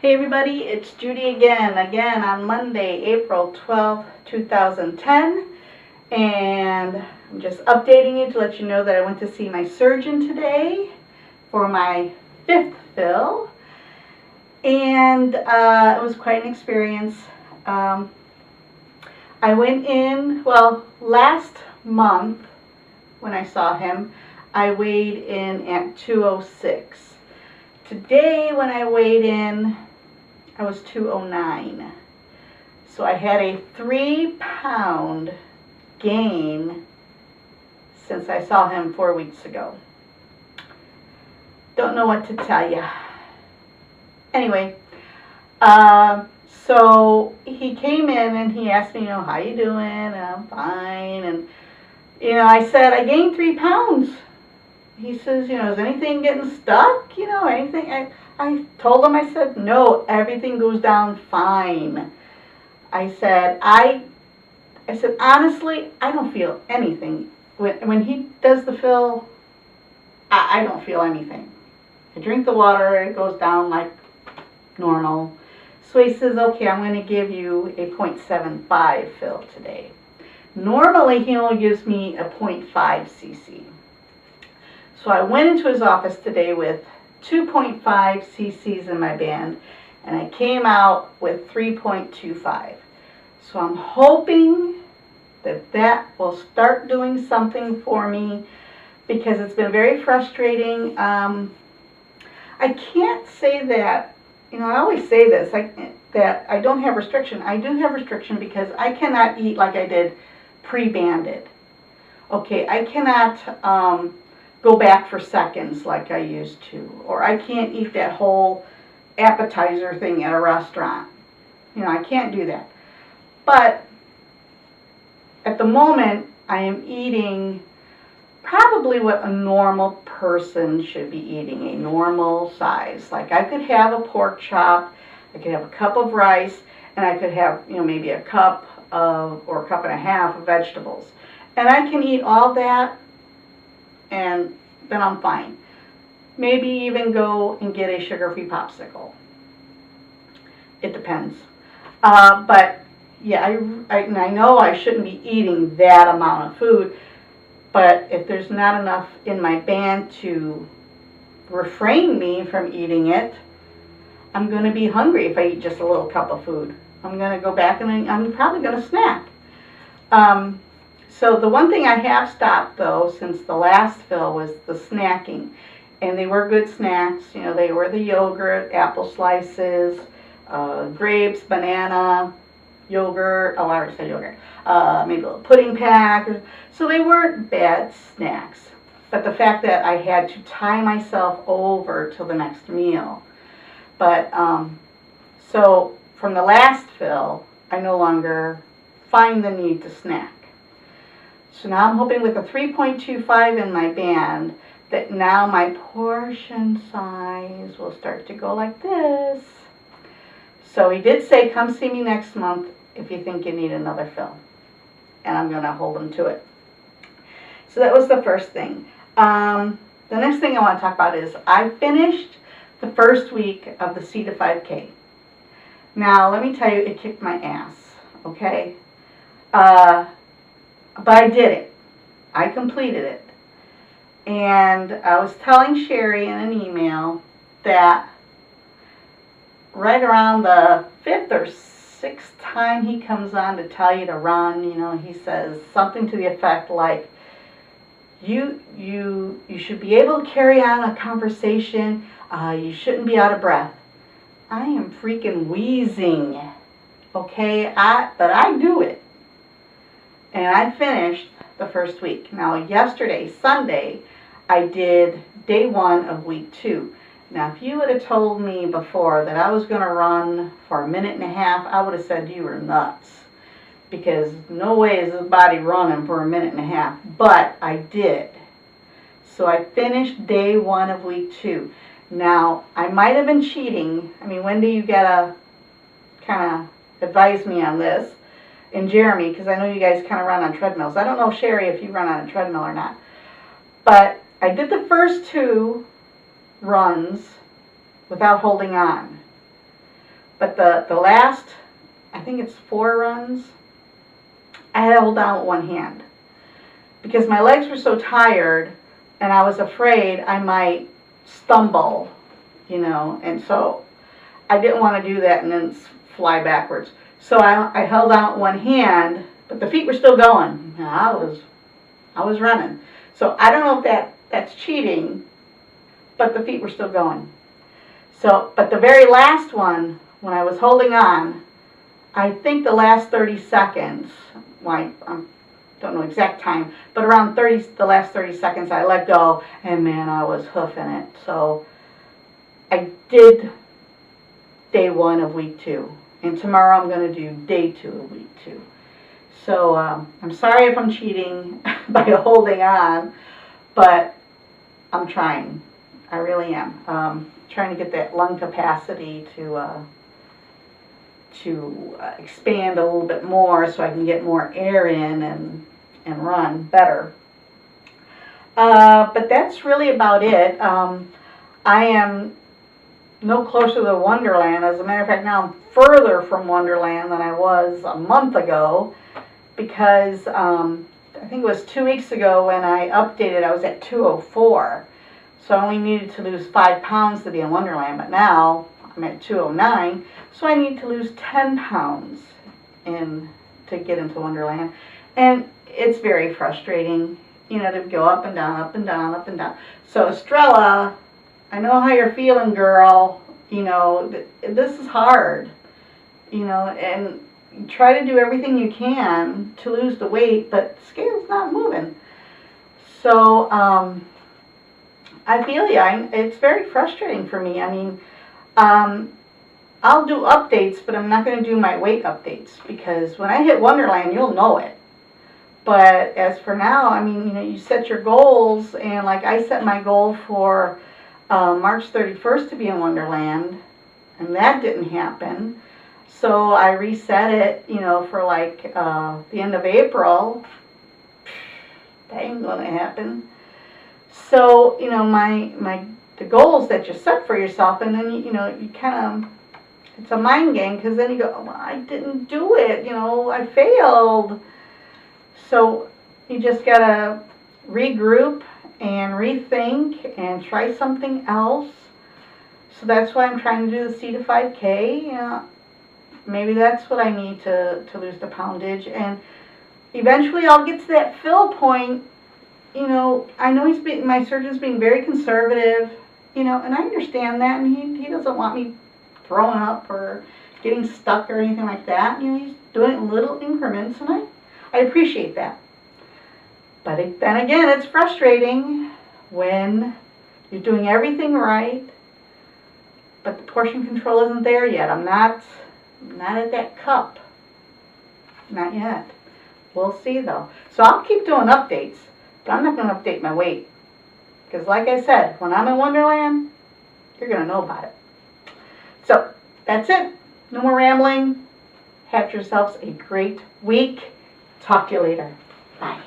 Hey everybody, it's Judy again on Monday, April 12th, 2010, and I'm just updating you to let you know that I went to see my surgeon today for my 5th fill, and it was quite an experience. I went in, last month when I saw him, I weighed in at 206. Today when I weighed in, I was 209. So I had a 3-pound gain since I saw him 4 weeks ago. Don't know what to tell you. Anyway, so he came in and he asked me, how you doing? And I'm fine. And, I said, I gained 3 pounds. He says, is anything getting stuck? Anything? I told him, I said, no, everything goes down fine. I said, honestly, I don't feel anything. When he does the fill, I don't feel anything. I drink the water, it goes down like normal. So he says, okay, I'm going to give you a 0.75 fill today. Normally, he only gives me a 0.5 cc. So I went into his office today with 2.5 cc's in my band, and I came out with 3.25. So I'm hoping that will start doing something for me, because it's been very frustrating. I can't say that, I always say this, that I don't have restriction. I do have restriction because I cannot eat like I did pre-banded. Okay, I cannot go back for seconds like I used to, or I can't eat that whole appetizer thing at a restaurant. I can't do that. But at the moment, I am eating probably what a normal person should be eating, a normal size. Like I could have a pork chop, I could have a cup of rice, and I could have, maybe a cup or a cup and a half of vegetables. And I can eat all that, and then I'm fine. Maybe even go and get a sugar-free popsicle. It depends. But yeah, I know I shouldn't be eating that amount of food, but if there's not enough in my band to refrain me from eating it, I'm going to be hungry if I eat just a little cup of food. I'm going to go back and I'm probably going to snack. So the one thing I have stopped, though, since the last fill was the snacking. And they were good snacks. They were the yogurt, apple slices, grapes, banana, yogurt. Oh, I already said yogurt. Maybe a little pudding pack. So they weren't bad snacks. But the fact that I had to tie myself over till the next meal. But, so from the last fill, I no longer find the need to snack. So now I'm hoping with a 3.25 in my band that now my portion size will start to go like this. So he did say, come see me next month if you think you need another fill. And I'm going to hold him to it. So that was the first thing. The next thing I want to talk about is I finished the first week of the C to 5K. Now, let me tell you, it kicked my ass, okay? But I did it. I completed it. And I was telling Sherry in an email that right around the 5th or 6th time he comes on to tell you to run, he says something to the effect like, you should be able to carry on a conversation. You shouldn't be out of breath. I am freaking wheezing, okay? But I do it. And I finished the first week. Now, yesterday, Sunday, I did day 1 of week 2. Now, if you would have told me before that I was going to run for a minute and a half, I would have said you were nuts. Because no way is this body running for a minute and a half. But I did. So I finished day 1 of week 2. Now, I might have been cheating. I mean, Wendy, you got to kind of advise me on this. And Jeremy, because I know you guys kind of run on treadmills. I don't know, Sherry, if you run on a treadmill or not. But I did the first 2 runs without holding on. But the last, I think it's 4 runs, I had to hold down with one hand because my legs were so tired and I was afraid I might stumble, you know, and so I didn't want to do that and then fly backwards. So I held out one hand, but the feet were still going. I was running. So I don't know if that's cheating, but the feet were still going. So, but the very last one, when I was holding on, I think the last 30 seconds, I don't know exact time, but around the last 30 seconds I let go, and man, I was hoofing it. So I did day 1 of week 2, and tomorrow I'm going to do day 2 of week 2. So I'm sorry if I'm cheating by holding on, but I'm trying. I really am. Trying to get that lung capacity to expand a little bit more so I can get more air in and run better. But that's really about it. I am no closer to Wonderland. As a matter of fact, now I'm further from Wonderland than I was a month ago because I think it was 2 weeks ago when I updated, I was at 204. So I only needed to lose 5 pounds to be in Wonderland, but now I'm at 209, so I need to lose 10 pounds to get into Wonderland. And it's very frustrating, you know, to go up and down, up and down, up and down. So Estrella, I know how you're feeling, girl. You know, this is hard, you know, and you try to do everything you can to lose the weight, but the scale's not moving. So, I feel ya. It's very frustrating for me. I mean, I'll do updates, but I'm not going to do my weight updates because when I hit Wonderland, you'll know it. But as for now, I mean, you know, you set your goals, and like I set my goal for March 31st to be in Wonderland, and that didn't happen. So I reset it, you know, for like the end of April. That ain't going to happen. So, you know, the goals that you set for yourself, and then, you know, you kind of, it's a mind game, because then you go, well, I didn't do it, you know, I failed. So you just got to regroup and rethink and try something else. So that's why I'm trying to do the C to 5K. You know, maybe that's what I need to lose the poundage. And eventually I'll get to that fill point. You know, I know my surgeon's being very conservative, you know, and I understand that, and he doesn't want me throwing up or getting stuck or anything like that. You know, he's doing it in little increments, and I appreciate that. But then again, it's frustrating when you're doing everything right, but the portion control isn't there yet. I'm not at that cup. Not yet. We'll see, though. So I'll keep doing updates. But I'm not going to update my weight. Because like I said, when I'm in Wonderland, you're going to know about it. So, that's it. No more rambling. Have yourselves a great week. Talk to you later. Bye.